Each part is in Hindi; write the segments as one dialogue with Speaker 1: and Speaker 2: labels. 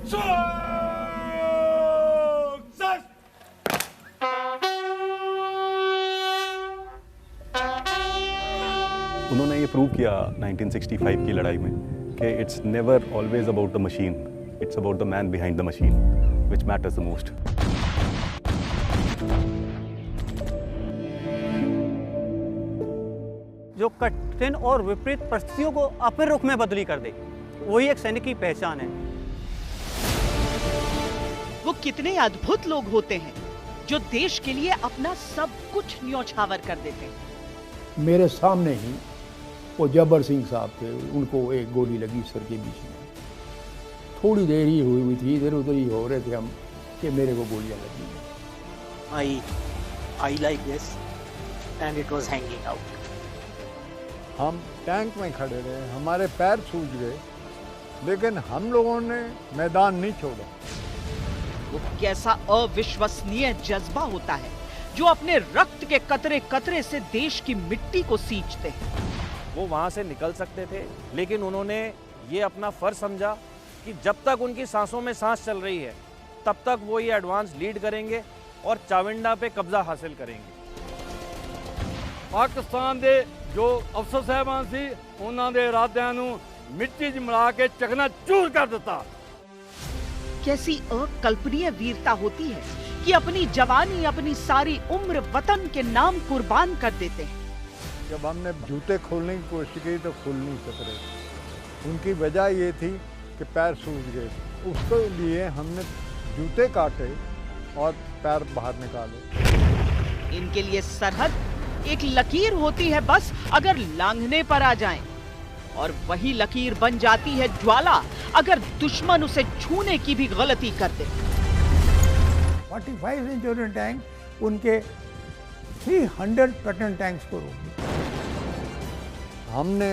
Speaker 1: उन्होंने ये प्रूव किया 1965 की लड़ाई में कि it's never always about the machine, it's about the man behind the machine which matters the most.
Speaker 2: जो कठिन और विपरीत परिस्थितियों को अपने रुख में बदली कर दे, वही एक सैनिक की पहचान है।
Speaker 3: वो कितने अद्भुत लोग होते हैं जो देश के लिए अपना सब कुछ न्योछावर कर देते हैं।
Speaker 4: मेरे सामने ही वो जब्बर सिंह साहब थे, उनको एक गोली लगी सर के बीच में। थोड़ी देर ही हुई थी, इधर उधर ही हो रहे थे हम कि मेरे को गोलियां लगी।
Speaker 5: I like this and it was hanging out.
Speaker 6: हम टैंक में खड़े रहे, हमारे पैर सूज गए, लेकिन हम लोगों ने मैदान नहीं छोड़ा।
Speaker 3: वो कैसा अविश्वसनीय जज्बा होता है जो अपने रक्त के कतरे कतरे से देश की मिट्टी को सींचते हैं।
Speaker 7: वो वहां से निकल सकते थे, लेकिन उन्होंने ये अपना फर्ज समझा कि जब तक उनकी सांसों में सांस चल रही है तब तक वो ये एडवांस लीड करेंगे और चाविंडा पे कब्जा हासिल करेंगे।
Speaker 6: पाकिस्तान दे जो अफसर साहबान सी उन्हां दे इरादियां नूं मिट्टी 'च मिला के चकनाचूर कर दिता।
Speaker 3: कैसी अकल्पनीय वीरता होती है कि अपनी जवानी, अपनी सारी उम्र वतन के नाम कुर्बान कर देते हैं।
Speaker 6: जब हमने जूते खोलने की कोशिश की तो खुल नहीं सक रहे। उनकी वजह ये थी कि पैर सूज गए। उसके लिए हमने जूते काटे और पैर बाहर निकाले।
Speaker 3: इनके लिए सरहद एक लकीर होती है, बस अगर लांघने पर आ जाएं, और वही लकीर बन जाती है ज्वाला अगर दुश्मन उसे छूने की भी गलती कर दे।
Speaker 4: 45 सेंचुरियन टैंक उनके 300 पैटर्न टैंक्स को रोक दिया।
Speaker 6: हमने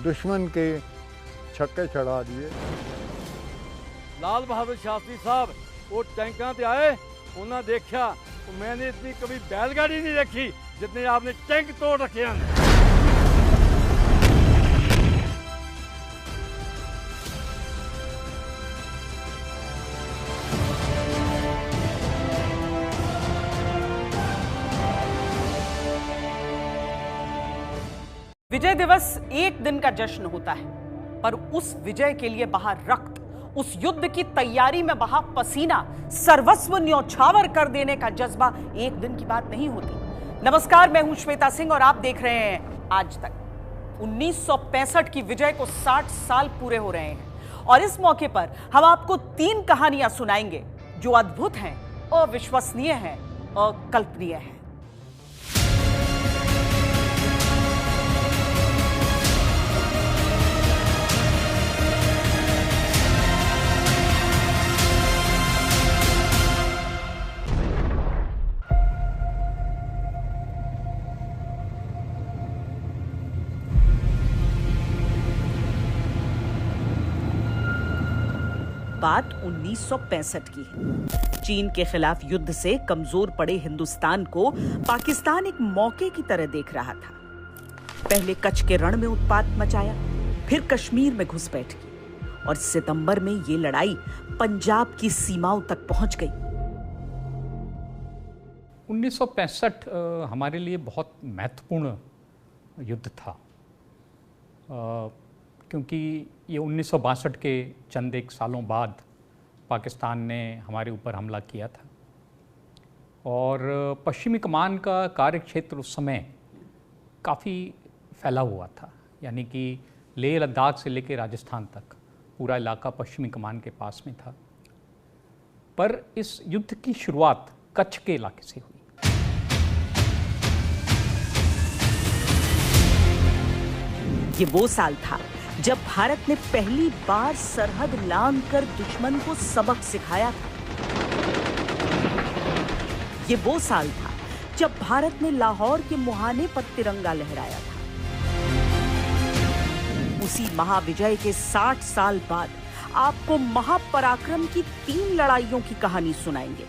Speaker 6: दुश्मन के छक्के चढ़ा दिए। लाल बहादुर शास्त्री साहब वो टैंकों पे आए, उन्हें देखा तो मैंने इतनी कभी बैलगाड़ी नहीं देखी जितने आपने टैंक तोड़ रखे हैं।
Speaker 3: विजय दिवस एक दिन का जश्न होता है, पर उस विजय के लिए बहा रक्त, उस युद्ध की तैयारी में बहा पसीना, सर्वस्व न्योछावर कर देने का जज्बा एक दिन की बात नहीं होती। नमस्कार, मैं हूं श्वेता सिंह और आप देख रहे हैं आज तक। 1965 की विजय को 60 साल पूरे हो रहे हैं और इस मौके पर हम आपको 3 कहानियां सुनाएंगे जो अद्भुत हैं, अविश्वसनीय हैं, अकल्पनीय हैं। बात 1965 की है। चीन के खिलाफ युद्ध से कमजोर पड़े हिंदुस्तान को पाकिस्तान एक मौके की तरह देख रहा था। पहले कच्छ के रण में उत्पात मचाया, फिर कश्मीर में घुसपैठ की और सितंबर में ये लड़ाई पंजाब की सीमाओं तक पहुंच गई।
Speaker 8: 1965 हमारे लिए बहुत महत्वपूर्ण युद्ध था, क्योंकि ये 1962 के चंद एक सालों बाद पाकिस्तान ने हमारे ऊपर हमला किया था और पश्चिमी कमान का कार्यक्षेत्र उस समय काफ़ी फैला हुआ था, यानी कि लेह लद्दाख से लेकर राजस्थान तक पूरा इलाका पश्चिमी कमान के पास में था। पर इस युद्ध की शुरुआत कच्छ के इलाके से हुई।
Speaker 3: ये वो साल था जब भारत ने पहली बार सरहद लांघकर दुश्मन को सबक सिखाया था। ये वो साल था जब भारत ने लाहौर के मुहाने पर तिरंगा लहराया था। उसी महाविजय के 60 साल बाद आपको महापराक्रम की 3 लड़ाइयों की कहानी सुनाएंगे।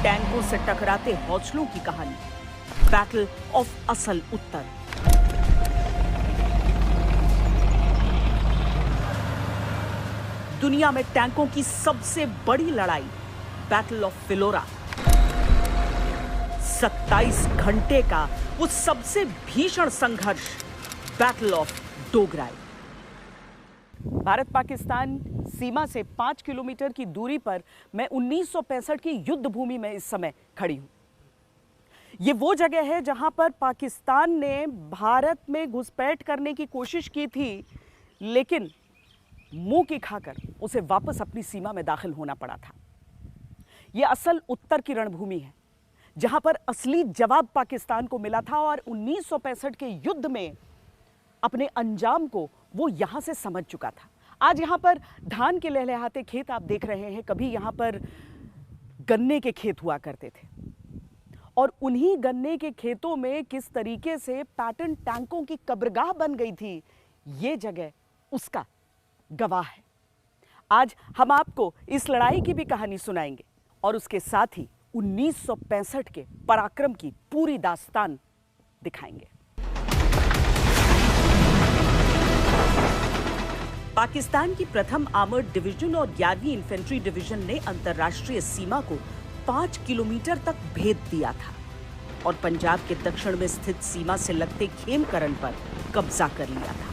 Speaker 3: टैंकों से टकराते हौसलों की कहानी, बैटल ऑफ असल उत्तर। दुनिया में टैंकों की सबसे बड़ी लड़ाई बैटल ऑफ फिलोरा, 27 घंटे का वो सबसे भीषण संघर्ष बैटल ऑफ डोगराई। भारत पाकिस्तान सीमा से 5 किलोमीटर की दूरी पर मैं 1965 की युद्ध भूमि में इस समय खड़ी हूं। ये वो जगह है जहां पर पाकिस्तान ने भारत में घुसपैठ करने की कोशिश की थी, लेकिन मुंह की खाकर उसे वापस अपनी सीमा में दाखिल होना पड़ा था। यह असल उत्तर की रणभूमि है जहां पर असली जवाब पाकिस्तान को मिला था और 1965 के युद्ध में अपने अंजाम को वो यहां से समझ चुका था। आज यहां पर धान के लहलहाते खेत आप देख रहे हैं, कभी यहां पर गन्ने के खेत हुआ करते थे और उन्हीं गन्ने के खेतों में किस तरीके से पैटर्न टैंकों की कब्रगाह बन गई थी, ये जगह उसका गवाह है। आज हम आपको इस लड़ाई की भी कहानी सुनाएंगे और उसके साथ ही 1965 के पराक्रम की पूरी दास्तान दिखाएंगे। पाकिस्तान की प्रथम आर्मर्ड डिवीजन और 11वीं इन्फेंट्री डिवीजन ने अंतर्राष्ट्रीय सीमा को 5 किलोमीटर तक भेद दिया था और पंजाब के दक्षिण में स्थित सीमा से लगते खेमकरन पर कब्जा कर लिया था।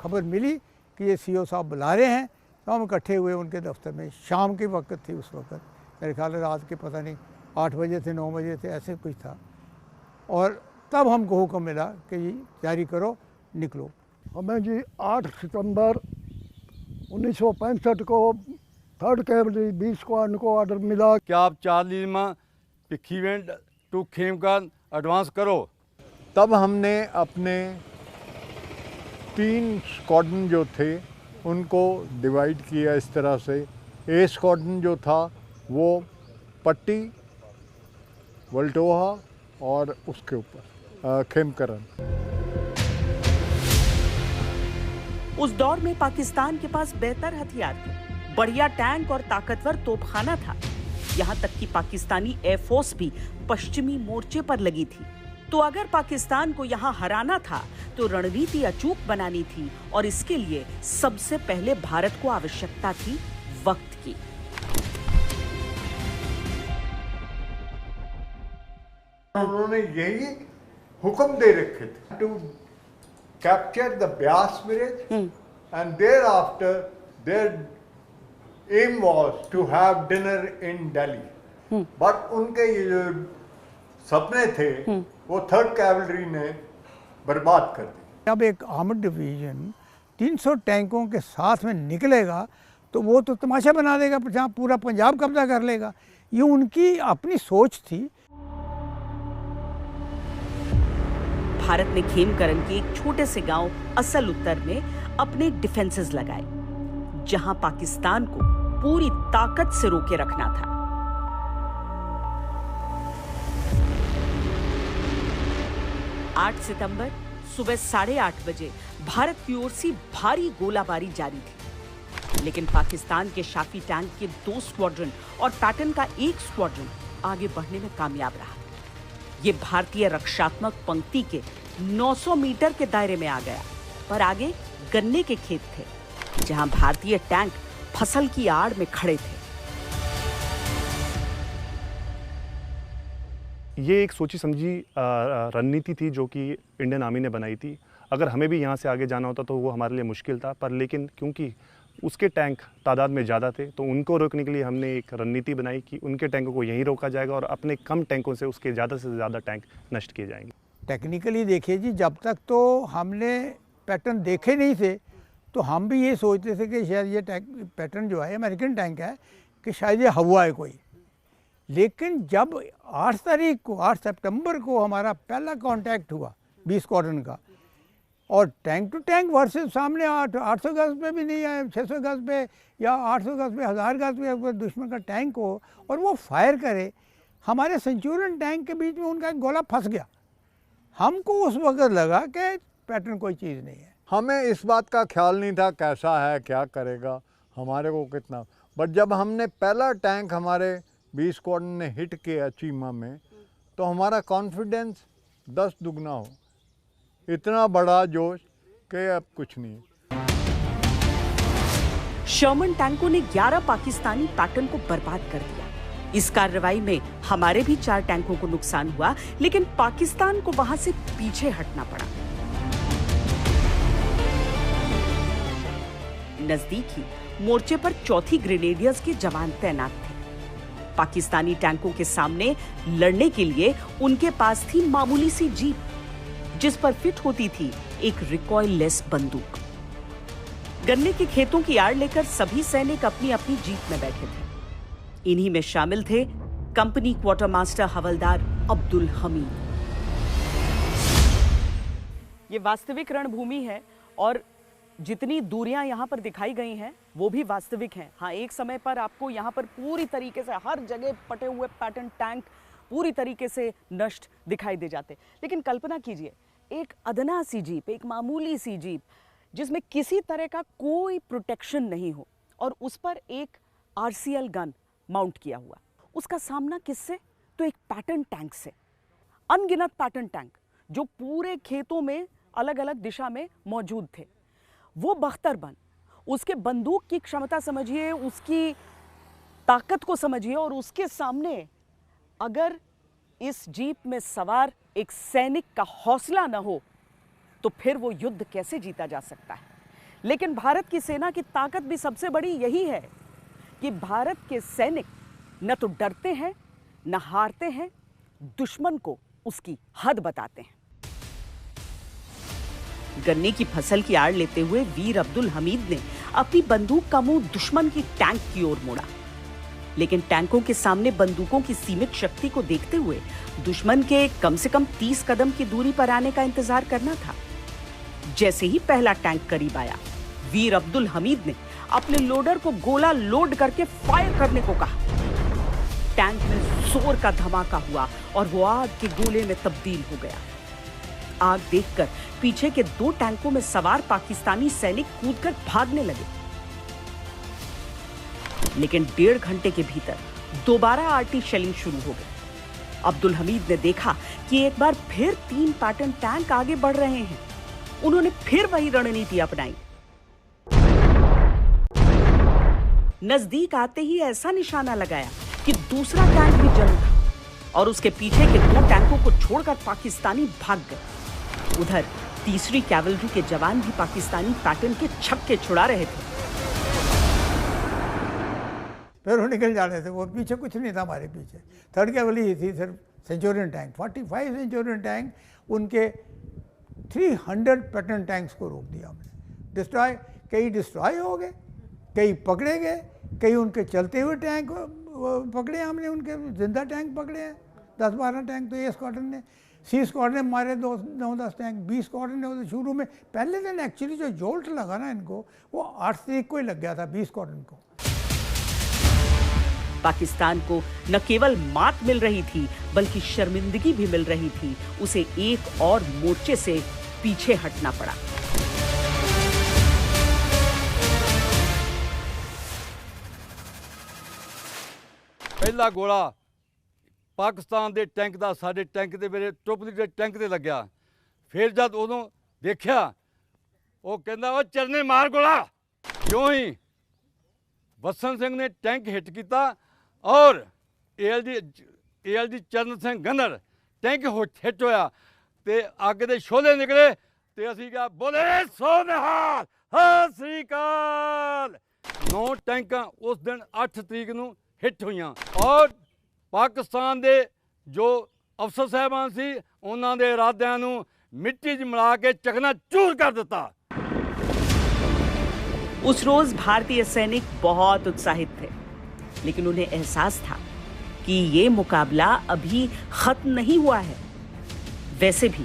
Speaker 4: खबर मिली कि ये सीओ साहब बुला रहे हैं, तो हम इकट्ठे हुए उनके दफ्तर में। शाम की वक्त थी उस वक्त, मेरे ख्याल है रात के पता नहीं 8 बजे थे 9 बजे थे, ऐसे कुछ था। और तब हमको हुक्म मिला कि जी जारी करो, निकलो।
Speaker 9: हमें जी 8 सितंबर 1965 को 3rd कैवलरी 20 स्क्वाड्रन को ऑर्डर मिला
Speaker 6: कि आप 4 लीमा पिखीवेंट टू खेमकरन एडवांस करो।
Speaker 10: तब हमने अपने 3 स्क्वाड्रन जो थे उनको डिवाइड किया इस तरह से। ए स्क्वाड्रन जो था वो पट्टी, वल्टोहा और उसके ऊपर खेमकरन।
Speaker 3: उस दौर में पाकिस्तान के पास बेहतर हथियार थे, बढ़िया टैंक और ताकतवर तोपखाना था। यहां तक कि पाकिस्तानी एयरफोर्स भी पश्चिमी मोर्चे पर लगी थी। तो अगर पाकिस्तान को यहां हराना था तो रणनीति अचूक बनानी थी और इसके लिए सबसे पहले भारत को आवश्यकता थी वक्त की।
Speaker 10: उन्होंने यही हुक्म दे रखे थे to capture the Beas bridge and thereafter their aim was to have dinner in Delhi. But उनके ये जो सपने थे वो 3rd कैवलरी ने बर्बाद कर दी।
Speaker 4: अब एक आर्मर्ड डिवीजन 300 टैंकों के साथ में निकलेगा तो वो तो तमाशा बना देगा, जहाँ पूरा पंजाब कब्जा कर लेगा। ये उनकी अपनी सोच थी।
Speaker 3: भारत ने खेमकरन के एक छोटे से गांव असल उत्तर में अपने डिफेंसेस लगाए, जहां पाकिस्तान को पूरी ताकत से रोके रखना था। 8 सितंबर सुबह 8:30 बजे भारत की ओर से भारी गोलाबारी जारी थी, लेकिन पाकिस्तान के शाफी टैंक के 2 स्क्वाड्रन और पैटर्न का 1 स्क्वाड्रन आगे बढ़ने में कामयाब रहा। ये भारतीय रक्षात्मक पंक्ति के 900 मीटर के दायरे में आ गया, पर आगे गन्ने के खेत थे, जहां भारतीय टैंक फसल की आड़ में खड़े थे।
Speaker 1: ये एक सोची समझी रणनीति थी जो कि इंडियन आर्मी ने बनाई थी। अगर हमें भी यहाँ से आगे जाना होता तो वो हमारे लिए मुश्किल था, पर लेकिन क्योंकि उसके टैंक तादाद में ज़्यादा थे तो उनको रोकने के लिए हमने एक रणनीति बनाई कि उनके टैंकों को यहीं रोका जाएगा और अपने कम टैंकों से उसके ज़्यादा से ज़्यादा टैंक नष्ट किए जाएंगे।
Speaker 4: टेक्निकली देखिए जी, जब तक तो हमने पैटर्न देखे नहीं थे तो हम भी ये सोचते थे कि शायद ये पैटर्न जो है अमेरिकन टैंक है, कि शायद ये हवा है कोई। लेकिन जब 8 सितंबर को हमारा पहला कांटेक्ट हुआ 20 स्क्वाड्रन का, और टैंक टू टैंक वर्सेस सामने 800 गज पे भी नहीं आए, 600 गज पे या 800 गज पे 1000 गज पे दुश्मन का टैंक हो और वो फायर करे, हमारे सेंचुरियन टैंक के बीच में उनका एक गोला फंस गया। हमको उस वक्त लगा कि पैटर्न कोई चीज़ नहीं है।
Speaker 10: हमें इस बात का ख्याल नहीं था कैसा है, क्या करेगा, हमारे को कितना। बट जब हमने पहला टैंक हमारे 20 स्क्वाड्रन ने हिट किया चीमा में, तो हमारा कॉन्फिडेंस 10 दुगना हो, इतना बड़ा जोश कि अब कुछ नहीं।
Speaker 3: शर्मन टैंकों ने 11 पाकिस्तानी पैटर्न को बर्बाद कर दिया। इस कार्रवाई में हमारे भी 4 टैंकों को नुकसान हुआ, लेकिन पाकिस्तान को वहां से पीछे हटना पड़ा। नजदीक ही मोर्चे पर 4थी ग्रेनेडियर्स के जवान तैनात थे। पाकिस्तानी टैंकों के सामने लड़ने के लिए उनके पास थी मामूली सी जीप, जिस पर फिट होती थी एक रिकॉइल लेस बंदूक। गन्ने के खेतों की आड़ लेकर सभी सैनिक अपनी अपनी जीप में बैठे थे। इन्हीं में शामिल थे कंपनी क्वार्टर मास्टर हवलदार अब्दुल हमीद। ये वास्तविक रणभूमि है और जितनी दूरियां यहाँ पर दिखाई गई हैं वो भी वास्तविक हैं। हाँ, एक समय पर आपको यहाँ पर पूरी तरीके से हर जगह पटे हुए पैटर्न टैंक पूरी तरीके से नष्ट दिखाई दे जाते, लेकिन कल्पना कीजिए एक अदना सी जीप, एक मामूली सी जीप जिसमें किसी तरह का कोई प्रोटेक्शन नहीं हो और उस पर एक आरसीएल गन माउंट किया हुआ। उसका सामना किससे? तो एक पैटर्न टैंक से। अनगिनत पैटर्न टैंक जो पूरे खेतों में अलग अलग दिशा में मौजूद थे। वो बख्तरबंद, उसके बंदूक की क्षमता समझिए, उसकी ताकत को समझिए, और उसके सामने अगर इस जीप में सवार एक सैनिक का हौसला न हो तो फिर वो युद्ध कैसे जीता जा सकता है। लेकिन भारत की सेना की ताकत भी सबसे बड़ी यही है कि भारत के सैनिक न तो डरते हैं न हारते हैं, दुश्मन को उसकी हद बताते हैं। गन्ने की फसल की आड़ लेते हुए वीर अब्दुल हमीद ने अपनी बंदूक का मुंह दुश्मन की टैंक की ओर मोड़ा, लेकिन टैंकों के सामने बंदूकों की सीमित शक्ति को देखते हुए दुश्मन के कम से कम 30 कदम की दूरी पर आने का इंतजार करना था। जैसे ही पहला टैंक करीब आया, वीर अब्दुल हमीद ने अपने लोडर को गोला लोड करके फायर करने को कहा। टैंक में जोर का धमाका हुआ और वो आग के गोले में तब्दील हो गया। आग देखकर पीछे के 2 टैंकों में सवार पाकिस्तानी सैनिक कूदकर भागने लगे, लेकिन 1.5 घंटे के भीतर दोबारा आरटी शेलिंग शुरू हो गई। अब्दुल हमीद ने देखा कि एक बार फिर 3 पैटर्न टैंक आगे बढ़ रहे हैं। उन्होंने फिर वही रणनीति अपनाई। नजदीक आते ही ऐसा निशाना लगाया कि दूसरा टैंक भी जल उठा और उसके पीछे के 2 टैंकों को छोड़कर पाकिस्तानी भाग गए। उधर तीसरी कैवलरी के जवान भी पाकिस्तानी पैटर्न के छक्के छुड़ा रहे थे।
Speaker 4: फिर वो निकल जा रहे थे, वो पीछे कुछ नहीं था हमारे पीछे। 3rd कैवलरी ही थी, सिर्फ सेंचुरियन टैंक, 45 सेंचुरियन टैंक, उनके 300 पैटर्न टैंक्स को रोक दिया हमने। डिस्ट्रॉय, कई डिस्ट्रॉय हो गए, कई पकड़े गए, कई उनके चलते हुए टैंक पकड़े हमने, उनके जिंदा टैंक पकड़े हैं 10-12 टैंक तो ए स्क्वाड्रन ने। सी स्क्वाड्रन ने मारे 9-10 टैंक। बी स्क्वाड्रन ने तो शुरू में पहले दिन एक्चुअली जो जोल्ट लगा ना इनको, वो 8 तारीख को ही लग गया था बी स्क्वाड्रन को।
Speaker 3: पाकिस्तान को न केवल मात मिल रही थी बल्कि शर्मिंदगी भी मिल रही थी। उसे एक और मोर्चे से पीछे हटना पड़ा।
Speaker 6: पहला गोला पाकिस्तान के टैंक का साडे टैंक के मेरे टोपली के टैंक से लग्या। फिर जब उदों देखा वो कहता वो चरने मार गोला। क्यों ही बसंत सिंह ने टैंक हिट किया और ALG चरण सिंह गन्नर टैंक हिट होया ते आगे दे शोले निकले ते असीं क्या बोले सो निहाल सत श्री अकाल। 9 टैंक उस दिन 8 तरीक नूं हिट हुईयां और पाकिस्तान दे जो अफसर साहबान सी उन्हां दे इरादियां नूं मिट्टी 'च मिला के चकनाचूर कर दिता।
Speaker 3: उस रोज भारतीय सैनिक बहुत उत्साहित थे, लेकिन उन्हें एहसास था कि ये मुकाबला अभी खत्म नहीं हुआ है। वैसे भी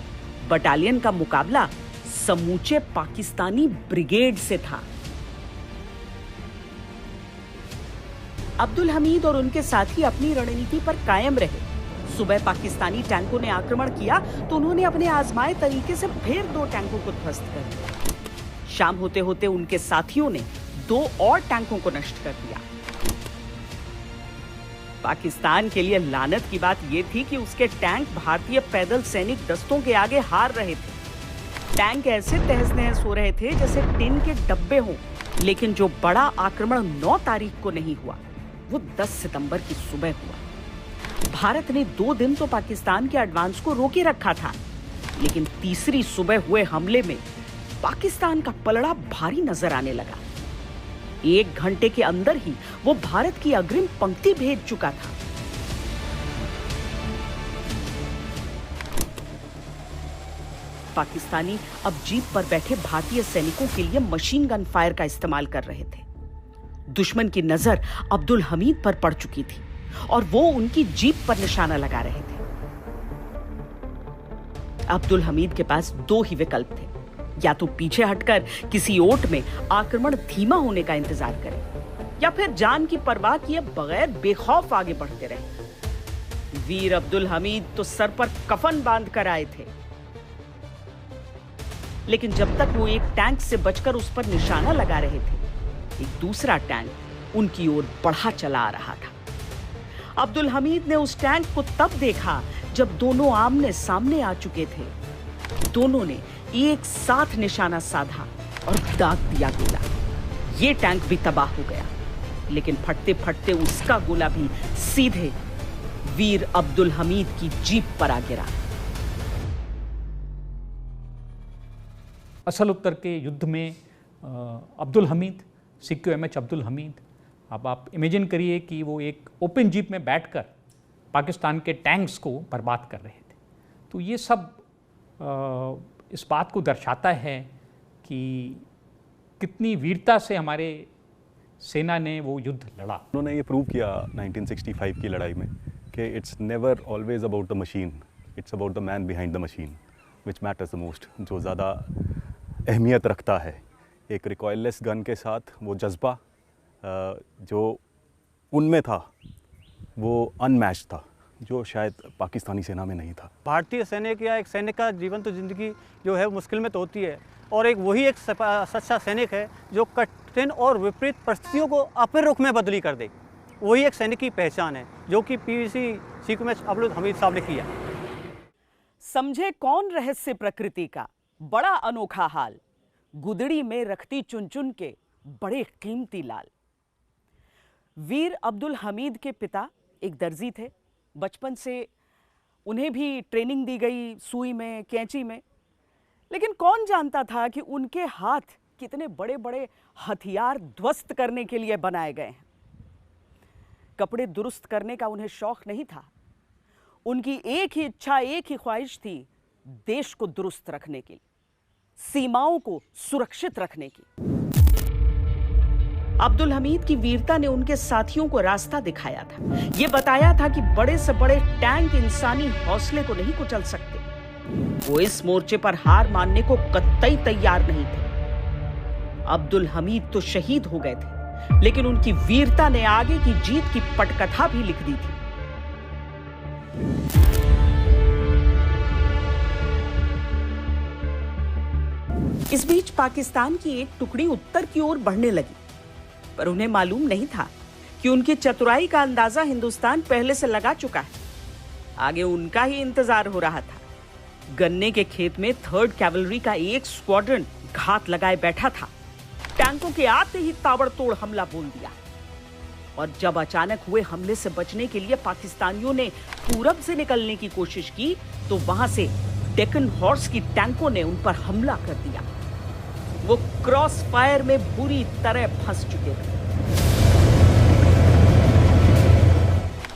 Speaker 3: बटालियन का मुकाबला समूचे पाकिस्तानी ब्रिगेड से था। अब्दुल हमीद और उनके साथी अपनी रणनीति पर कायम रहे। सुबह पाकिस्तानी टैंकों ने आक्रमण किया तो उन्होंने अपने आजमाए तरीके से फिर 2 टैंकों को ध्वस्त कर दिया। शाम होते होते उनके साथियों ने 2 और टैंकों को नष्ट कर दिया। पाकिस्तान के लिए लानत की बात यह थी कि उसके टैंक भारतीय पैदल सैनिक दस्तों के आगे हार रहे थे। टैंक ऐसे तहस नहस हो रहे थे जैसे टिन के डब्बे हों लेकिन जो बड़ा आक्रमण 9 तारीख को नहीं हुआ, वो 10 सितंबर की सुबह हुआ। भारत ने 2 दिन तो पाकिस्तान के एडवांस को रोके रखा था, लेकिन तीसरी सुबह हुए हमले में पाकिस्तान का पलड़ा भारी नजर आने लगा। 1 घंटे के अंदर ही वो भारत की अग्रिम पंक्ति भेज चुका था। पाकिस्तानी अब जीप पर बैठे भारतीय सैनिकों के लिए मशीन गन फायर का इस्तेमाल कर रहे थे। दुश्मन की नजर अब्दुल हमीद पर पड़ चुकी थी और वो उनकी जीप पर निशाना लगा रहे थे। अब्दुल हमीद के पास 2 ही विकल्प थे, या तो पीछे हटकर किसी ओट में आक्रमण धीमा होने का इंतजार करें, या फिर जान की परवाह किए बगैर बेखौफ आगे बढ़ते रहे। वीर अब्दुल हमीद तो सर पर कफन बांध कर आए थे, लेकिन जब तक वो एक टैंक से बचकर उस पर निशाना लगा रहे थे, एक दूसरा टैंक उनकी ओर बढ़ा चला आ रहा था। अब्दुल हमीद ने उस टैंक को तब देखा जब दोनों आमने सामने आ चुके थे। दोनों ने एक साथ निशाना साधा और दाग दिया गोला। ये टैंक भी तबाह हो गया, लेकिन फटते फटते उसका गोला भी सीधे वीर अब्दुल हमीद की जीप पर आ गिरा।
Speaker 8: असल उत्तर के युद्ध में अब्दुल हमीद, CQMH अब्दुल हमीद, अब आप इमेजिन करिए कि वो एक ओपन जीप में बैठकर पाकिस्तान के टैंक्स को बर्बाद कर रहे थे। तो ये सब इस बात को दर्शाता है कि कितनी वीरता से हमारे सेना ने वो युद्ध लड़ा।
Speaker 1: उन्होंने ये प्रूव किया 1965 की लड़ाई में कि it's never always about the machine, it's about the man behind the machine which matters the most. जो ज़्यादा अहमियत रखता है एक रिकॉयललेस गन के साथ, वो जज्बा जो उनमें था वो अनमैच्ड था, जो शायद पाकिस्तानी सेना में नहीं था।
Speaker 2: भारतीय सैनिक या एक सैनिक का जीवन तो जिंदगी जो है मुश्किल में तो होती है, और एक वही एक सच्चा सैनिक है जो कठिन और विपरीत परिस्थितियों को अपने रुख में बदली कर दे। वही एक सैनिक की पहचान है, जो कि PVC CQMH अब्दुल हमीद साहब ने किया।
Speaker 3: समझे कौन रहस्य प्रकृति का, बड़ा अनोखा हाल, गुदड़ी में रखती चुन चुन के बड़े कीमती लाल। वीर अब्दुल हमीद के पिता एक दर्जी थे। बचपन से उन्हें भी ट्रेनिंग दी गई सुई में, कैंची में, लेकिन कौन जानता था कि उनके हाथ कितने बड़े बड़े हथियार ध्वस्त करने के लिए बनाए गए हैं। कपड़े दुरुस्त करने का उन्हें शौक नहीं था। उनकी एक ही इच्छा, एक ही ख्वाहिश थी, देश को दुरुस्त रखने की, सीमाओं को सुरक्षित रखने की। अब्दुल हमीद की वीरता ने उनके साथियों को रास्ता दिखाया था। यह बताया था कि बड़े से बड़े टैंक इंसानी हौसले को नहीं कुचल सकते। वो इस मोर्चे पर हार मानने को कतई तैयार नहीं थे। अब्दुल हमीद तो शहीद हो गए थे, लेकिन उनकी वीरता ने आगे की जीत की पटकथा भी लिख दी थी। इस बीच पाकिस्तान की एक टुकड़ी उत्तर की ओर बढ़ने लगी, पर उन्हें मालूम नहीं था कि उनकी चतुराई का अंदाजा हिंदुस्तान पहले से लगा चुका है। आगे उनका ही इंतजार हो रहा था। गन्ने के खेत में 3rd कैवलरी का एक स्क्वाड्रन घात लगाए बैठा था। टैंकों के आते ही ताबड़तोड़ हमला बोल दिया, और जब अचानक हुए हमले से बचने के लिए पाकिस्तानियों ने पूरब से निकलने की कोशिश की, तो वहां से डेक्कन हॉर्स की टैंकों ने उन पर हमला कर दिया। वो क्रॉस फायर में बुरी तरह फंस चुके थे।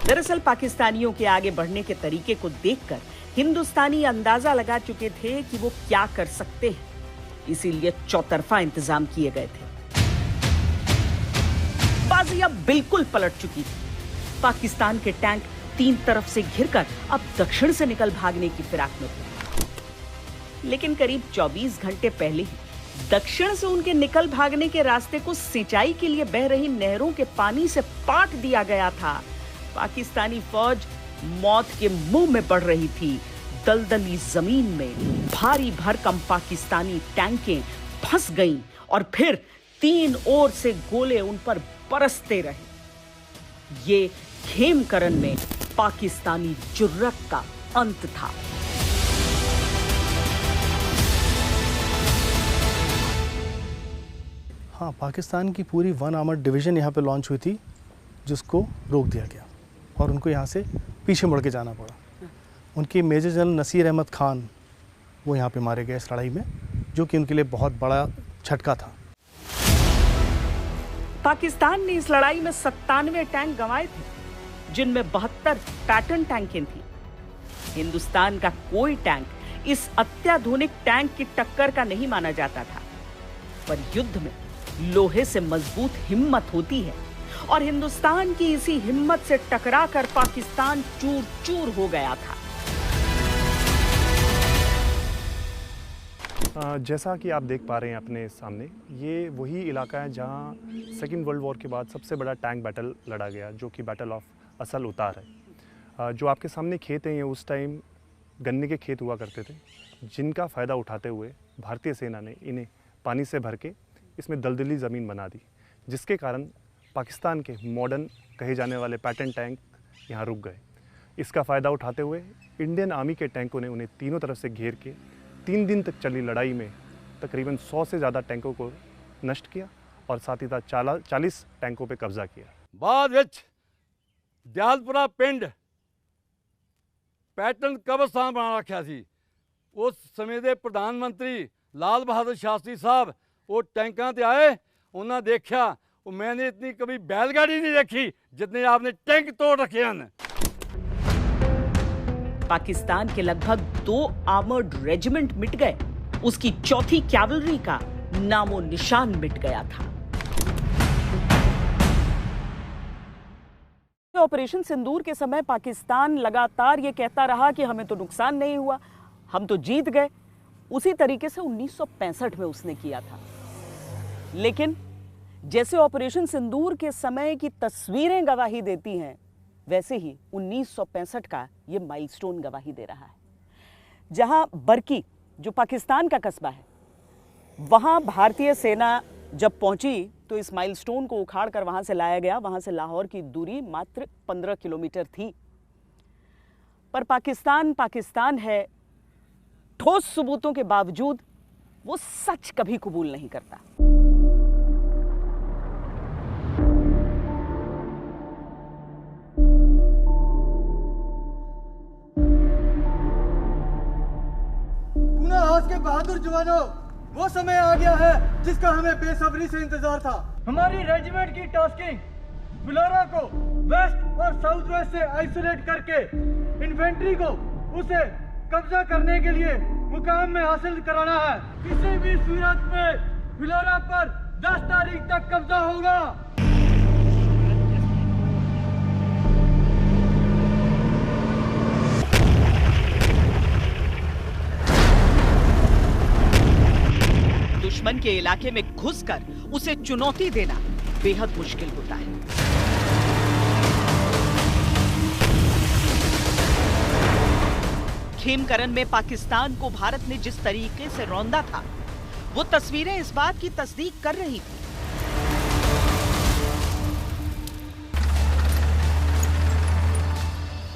Speaker 3: दरअसल पाकिस्तानियों के आगे बढ़ने के तरीके को देखकर हिंदुस्तानी अंदाजा लगा चुके थे कि वो क्या कर सकते हैं, इसीलिए चौतरफा इंतजाम किए गए थे। बाजी अब बिल्कुल पलट चुकी थी। पाकिस्तान के टैंक 3 तरफ से घिरकर अब दक्षिण से निकल भागने की फिराक में थे। लेकिन करीब 24 घंटे पहले ही दक्षिण से उनके निकल भागने के रास्ते को सिंचाई के लिए बह रही नहरों के पानी से पाट दिया गया था। पाकिस्तानी फौज मौत के मुंह में बढ़ रही थी। दलदली जमीन में भारी भरकम पाकिस्तानी टैंकें फंस गईं और फिर 3 ओर से गोले उन पर बरसते रहे। ये खेमकरन में पाकिस्तानी जुर्रत का अंत था।
Speaker 11: हाँ, पाकिस्तान की पूरी 1 आर्मर्ड डिवीज़न यहाँ पे लॉन्च हुई थी, जिसको रोक दिया गया और उनको यहाँ से पीछे मुड़ के जाना पड़ा। उनके मेजर जनरल नसीर अहमद खान वो यहाँ पे मारे गए इस लड़ाई में, जो कि उनके लिए बहुत बड़ा झटका था।
Speaker 3: पाकिस्तान ने इस लड़ाई में 97 टैंक गंवाए थे, जिनमें 72 पैटर्न टैंकें थी। हिंदुस्तान का कोई टैंक इस अत्याधुनिक टैंक की टक्कर का नहीं माना जाता था, पर युद्ध में लोहे से मजबूत हिम्मत होती है और हिंदुस्तान की इसी हिम्मत से टकराकर पाकिस्तान चूर चूर हो गया था।
Speaker 1: जैसा कि आप देख पा रहे हैं अपने सामने, ये वही इलाका है जहां सेकेंड वर्ल्ड वॉर के बाद सबसे बड़ा टैंक बैटल लड़ा गया, जो कि बैटल ऑफ असल उतार है। जो आपके सामने खेत हैं, ये उस टाइम गन्ने के खेत हुआ करते थे, जिनका फ़ायदा उठाते हुए भारतीय सेना ने इन्हें पानी से भर के इसमें दलदली ज़मीन बना दी, जिसके कारण पाकिस्तान के मॉडर्न कहे जाने वाले पैटर्न टैंक यहाँ रुक गए। इसका फ़ायदा उठाते हुए इंडियन आर्मी के टैंकों ने उन्हें तीनों तरफ से घेर के 3 दिन तक चली लड़ाई में तकरीबन 100 से ज़्यादा टैंकों को नष्ट किया और साथ ही साथ 40 टैंकों पर कब्जा किया।
Speaker 6: बाद विच दयालपुरा पिंड पैटर्न कब्रस्तान बना रखा सी। उस समय के प्रधानमंत्री लाल बहादुर शास्त्री साहब वो टैंकों ते आए, उन्हें देखा, मैंने इतनी कभी बैलगाड़ी नहीं देखी जितने आपने टैंक तोड़ रखे हैं।
Speaker 3: पाकिस्तान के लगभग 2 आर्मर्ड रेजिमेंट मिट गए, उसकी 4थी कैवलरी का नामो निशान मिट गया था। ऑपरेशन सिंदूर के समय पाकिस्तान लगातार ये कहता रहा कि हमें तो नुकसान नहीं हुआ, हम तो जीत गए। उसी तरीके से 1965 में उसने किया था। लेकिन जैसे ऑपरेशन सिंदूर के समय की तस्वीरें गवाही देती हैं, वैसे ही 1965 का ये माइलस्टोन गवाही दे रहा है। जहां बरकी, जो पाकिस्तान का कस्बा है, वहां भारतीय सेना जब पहुंची तो इस माइलस्टोन को उखाड़ कर वहां से लाया गया। वहां से लाहौर की दूरी मात्र 15 किलोमीटर थी। पर पाकिस्तान है, ठोस सबूतों के बावजूद वो सच कभी कबूल नहीं करता।
Speaker 12: आज के बहादुर जवानों, वो समय आ गया है जिसका हमें बेसब्री से इंतजार था। हमारी रेजिमेंट की टास्किंग फिलोरा को वेस्ट और साउथ वेस्ट से आइसोलेट करके इन्फेंट्री को उसे कब्जा करने के लिए मुकाम में हासिल कराना है। किसी भी सूरत में फिलोरा पर 10 तारीख तक कब्जा होगा।
Speaker 3: दुश्मन के इलाके में घुसकर उसे चुनौती देना बेहद मुश्किल होता है। खेमकरन में पाकिस्तान को भारत ने जिस तरीके से रौंदा था, वो तस्वीरें इस बात की तस्दीक कर रही थी।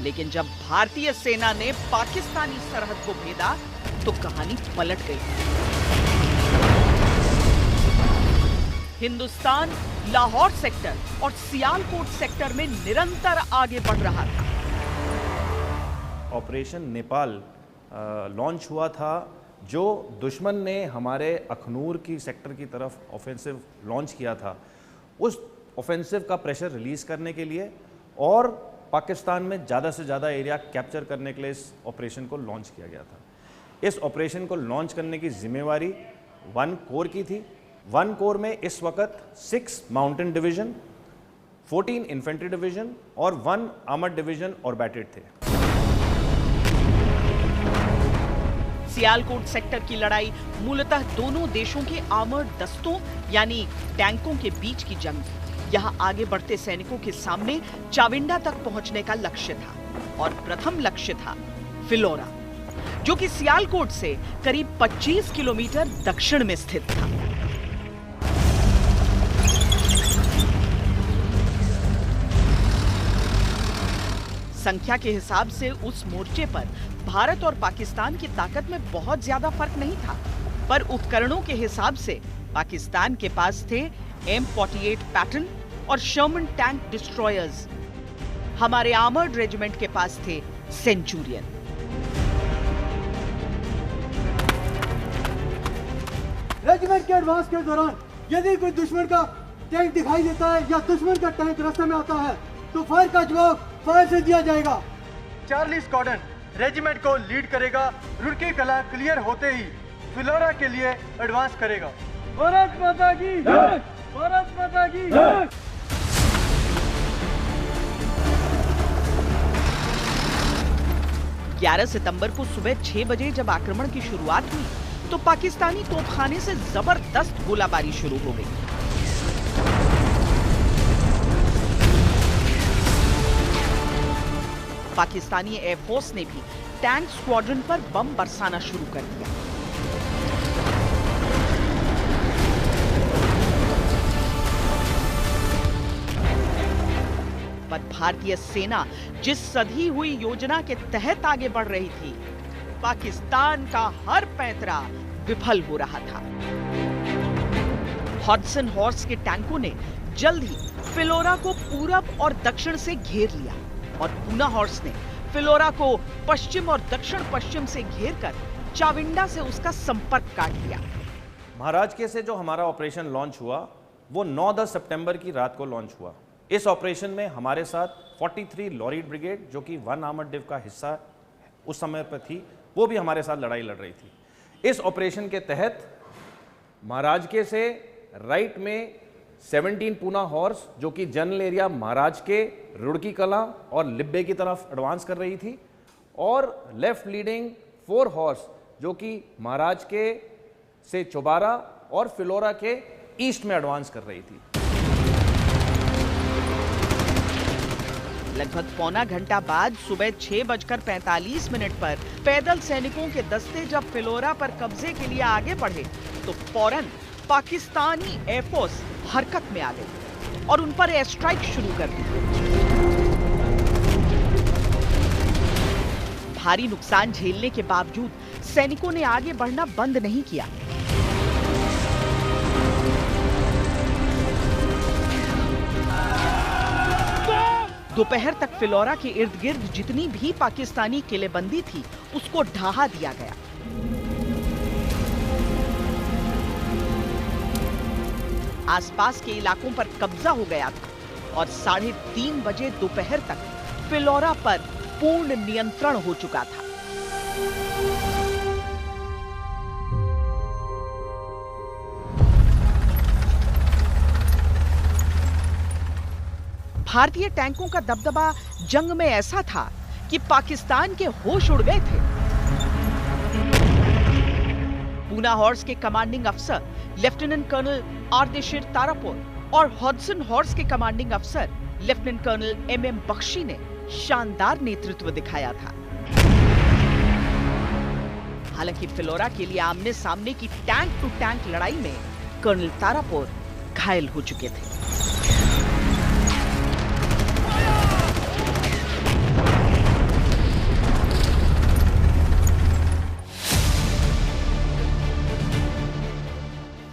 Speaker 3: लेकिन जब भारतीय सेना ने पाकिस्तानी सरहद को भेदा तो कहानी पलट गई। हिंदुस्तान लाहौर सेक्टर और सियालकोट सेक्टर में निरंतर आगे बढ़ रहा था।
Speaker 7: ऑपरेशन नेपाल लॉन्च हुआ था, जो दुश्मन ने हमारे अखनूर की सेक्टर की तरफ ऑफेंसिव लॉन्च किया था। उस ऑफेंसिव का प्रेशर रिलीज करने के लिए और पाकिस्तान में ज़्यादा से ज़्यादा एरिया कैप्चर करने के लिए इस ऑपरेशन को लॉन्च किया गया था। इस ऑपरेशन को लॉन्च करने की जिम्मेवारी 1 कोर की थी। 1 कोर में इस वक्त 6 माउंटेन डिवीजन, 14 इन्फेंट्री डिवीजन और 1 आर्मर्ड डिवीजन और बैटेड थे।
Speaker 3: सियालकोट सेक्टर की लड़ाई मूलतः दोनों देशों के आर्मर्ड दस्तों यानी टैंकों के बीच की जंग थी। यहाँ आगे बढ़ते सैनिकों के सामने चाविंडा तक पहुंचने का लक्ष्य था और प्रथम लक्ष्य था फिलोरा, जो कि सियालकोट से करीब 25 किलोमीटर दक्षिण में स्थित था। संख्या के हिसाब से उस मोर्चे पर भारत और पाकिस्तान की ताकत में बहुत ज्यादा फर्क नहीं था, पर उपकरणों के हिसाब से पाकिस्तान के पास थे M48 पैटर्न और शर्मन टैंक डिस्ट्रॉयर्स। हमारे आर्मर्ड रेजिमेंट के पास थे सेंचुरियन।
Speaker 12: रेजिमेंट के एडवांस के दौरान यदि कोई दुश्मन का टैंक दिखाई देता है या दुश्मन का टैंक रास्ते में आता है तो फायर का जवाब फायर से दिया जाएगा। चार्ली स्क्वाड्रन रेजिमेंट को लीड करेगा। रुड़की कला क्लियर होते ही फिलोरा के लिए एडवांस करेगा। भारत माता की जय! भारत माता की जय!
Speaker 3: 11 सितंबर को सुबह 6 बजे जब आक्रमण की शुरुआत हुई तो पाकिस्तानी तोपखाने से जबरदस्त गोलाबारी शुरू हो गई। पाकिस्तानी एयरफोर्स ने भी टैंक स्क्वाड्रन पर बम बरसाना शुरू कर दिया। पर भारतीय सेना जिस सधी हुई योजना के तहत आगे बढ़ रही थी, पाकिस्तान का हर पैंतरा विफल हो रहा था। हॉडसन हॉर्स के टैंकों ने जल्द ही फिलोरा को पूरब और दक्षिण से घेर लिया और पूना हॉर्स ने फिलोरा को पश्चिम और दक्षिण पश्चिम से घेरकर चाविंडा से उसका संपर्क काट लिया।
Speaker 7: महाराज के से जो हमारा ऑपरेशन लॉन्च हुआ वो 9-10 सितंबर की रात को लॉन्च हुआ। इस ऑपरेशन में हमारे साथ 43 लॉरीड ब्रिगेड जो कि 1 आर्मर्ड डिव का हिस्सा उस समय पर थी, वो भी हमारे साथ लड़ाई लड़ रही थी। इस ऑपरेशन के तहत महाराज के से राइट में 17 पूना हॉर्स जो कि जनरल एरिया महाराज के रुड़की कला और लिब्बे की तरफ एडवांस कर रही थी और लेफ्ट लीडिंग 4 हॉर्स जो कि महाराज के से चौबारा और फिलोरा के ईस्ट में एडवांस कर रही थी।
Speaker 3: लगभग पौना घंटा बाद सुबह 6:45 पर पैदल सैनिकों के दस्ते जब फिलोरा पर कब्जे के लिए आगे बढ़े तो फौरन पाकिस्तानी एयरफोर्स हरकत में आ गई और उन पर एयर स्ट्राइक शुरू कर दी। भारी नुकसान झेलने के बावजूद सैनिकों ने आगे बढ़ना बंद नहीं किया। दोपहर तक फिलोरा के इर्द गिर्द जितनी भी पाकिस्तानी किलेबंदी थी उसको ढहा दिया गया। आसपास के इलाकों पर कब्जा हो गया था और 3:30 बजे दोपहर तक फिलोरा पर पूर्ण नियंत्रण हो चुका था। भारतीय टैंकों का दबदबा जंग में ऐसा था कि पाकिस्तान के होश उड़ गए थे। पूना हॉर्स के कमांडिंग अफसर लेफ्टिनेंट कर्नल आर्देशिर तारापुर और हॉडसन हॉर्स के कमांडिंग अफसर लेफ्टिनेंट कर्नल MM बख्शी ने शानदार नेतृत्व दिखाया था। हालांकि फिलोरा के लिए आमने सामने की टैंक टू टैंक लड़ाई में कर्नल तारापुर घायल हो चुके थे।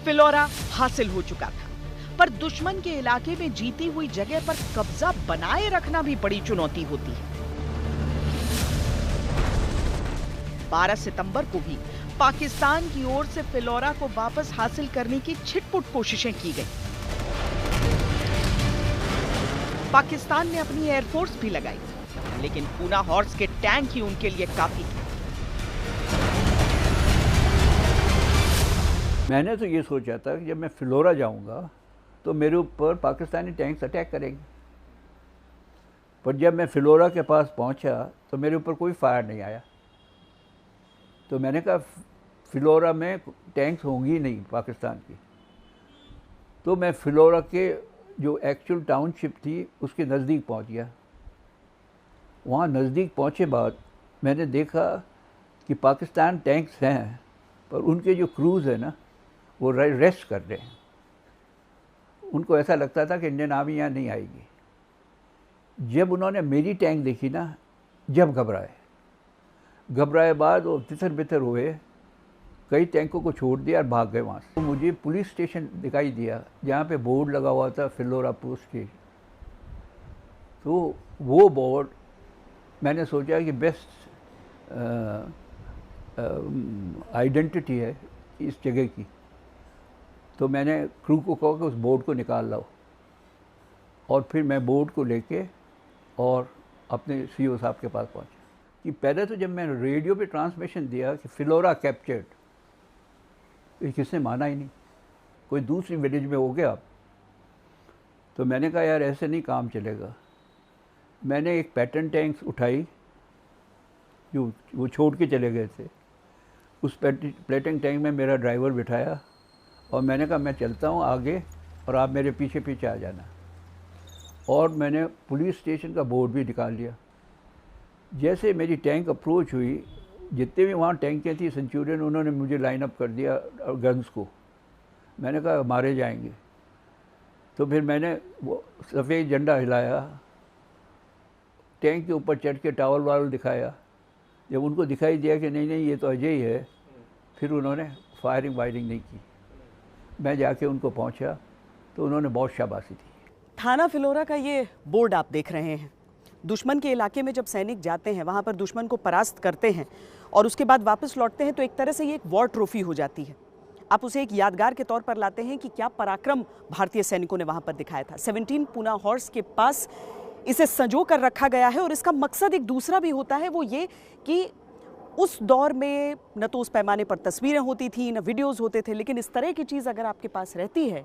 Speaker 3: फिलोरा हासिल हो चुका था, पर दुश्मन के इलाके में जीती हुई जगह पर कब्जा बनाए रखना भी बड़ी चुनौती होती है। 12 सितंबर को भी पाकिस्तान की ओर से फिलोरा को वापस हासिल करने की छिटपुट कोशिशें की गई। पाकिस्तान ने अपनी एयरफोर्स भी लगाई, लेकिन पूना हॉर्स के टैंक ही उनके लिए काफी थे।
Speaker 13: मैंने तो ये सोचा था कि जब मैं फिलोरा जाऊंगा तो मेरे ऊपर पाकिस्तानी टैंक्स अटैक करेंगे, पर जब मैं फिलोरा के पास पहुंचा तो मेरे ऊपर कोई फायर नहीं आया। तो मैंने कहा फिलोरा में टैंक्स होंगी नहीं पाकिस्तान की। तो मैं फिलोरा के जो एक्चुअल टाउनशिप थी उसके नज़दीक पहुंच गया। वहाँ नज़दीक पहुँचे बाद मैंने देखा कि पाकिस्तान टैंक्स हैं, पर उनके जो क्रूज़ है ना वो रेस्ट कर रहे हैं। उनको ऐसा लगता था कि इंडियन आर्मी यहाँ नहीं आएगी। जब उन्होंने मेरी टैंक देखी ना, जब घबराए बाद वो तितर बितर हुए, कई टैंकों को छोड़ दिया और भाग गए वहाँ से। तो मुझे पुलिस स्टेशन दिखाई दिया जहाँ पे बोर्ड लगा हुआ था फिलोरा पोस्ट स्टेशन। तो वो बोर्ड मैंने सोचा कि बेस्ट आइडेंटिटी है इस जगह की, तो मैंने क्रू को कहा कि उस बोर्ड को निकाल लाओ। और फिर मैं बोर्ड को लेके और अपने सीईओ साहब के पास पहुंचा कि पहले तो जब मैंने रेडियो पे ट्रांसमिशन दिया कि फिलोरा कैप्चर्ड, तो किसने माना ही नहीं, कोई दूसरी विलेज में हो गया। तो मैंने कहा यार ऐसे नहीं काम चलेगा। मैंने एक पैटर्न टैंक उठाई जो वो छोड़ के चले गए थे, उस पैटर्न टैंक में मेरा ड्राइवर बिठाया और मैंने कहा मैं चलता हूँ आगे और आप मेरे पीछे पीछे आ जाना। और मैंने पुलिस स्टेशन का बोर्ड भी निकाल लिया। जैसे मेरी टैंक अप्रोच हुई, जितने भी वहाँ टैंकें थी सेंचुरियन, उन्होंने मुझे लाइन अप कर दिया गन्स को। मैंने कहा मारे जाएंगे। तो फिर मैंने वो सफ़ेद झंडा हिलाया, टैंक के ऊपर चढ़ के टावल वावल दिखाया। जब उनको दिखाई दिया कि नहीं नहीं ये तो अजय ही है, फिर उन्होंने फायरिंग वायरिंग नहीं की। मैं जाके उनको पहुंचा तो उन्होंने बहुत शाबाशी दी।
Speaker 3: थाना फिलोरा का ये बोर्ड आप देख रहे हैं। दुश्मन के इलाके में जब सैनिक जाते हैं, वहाँ पर दुश्मन को परास्त करते हैं और उसके बाद वापस लौटते हैं, तो एक तरह से ये एक वॉर ट्रॉफी हो जाती है। आप उसे एक यादगार के तौर पर लाते हैं कि क्या पराक्रम भारतीय सैनिकों ने वहाँ पर दिखाया था। 17 पूना हॉर्स के पास इसे संजो कर रखा गया है और इसका मकसद एक दूसरा भी होता है, वो ये कि उस दौर में न तो उस पैमाने पर तस्वीरें होती थी, न वीडियोस होते थे, लेकिन इस तरह की चीज़ अगर आपके पास रहती है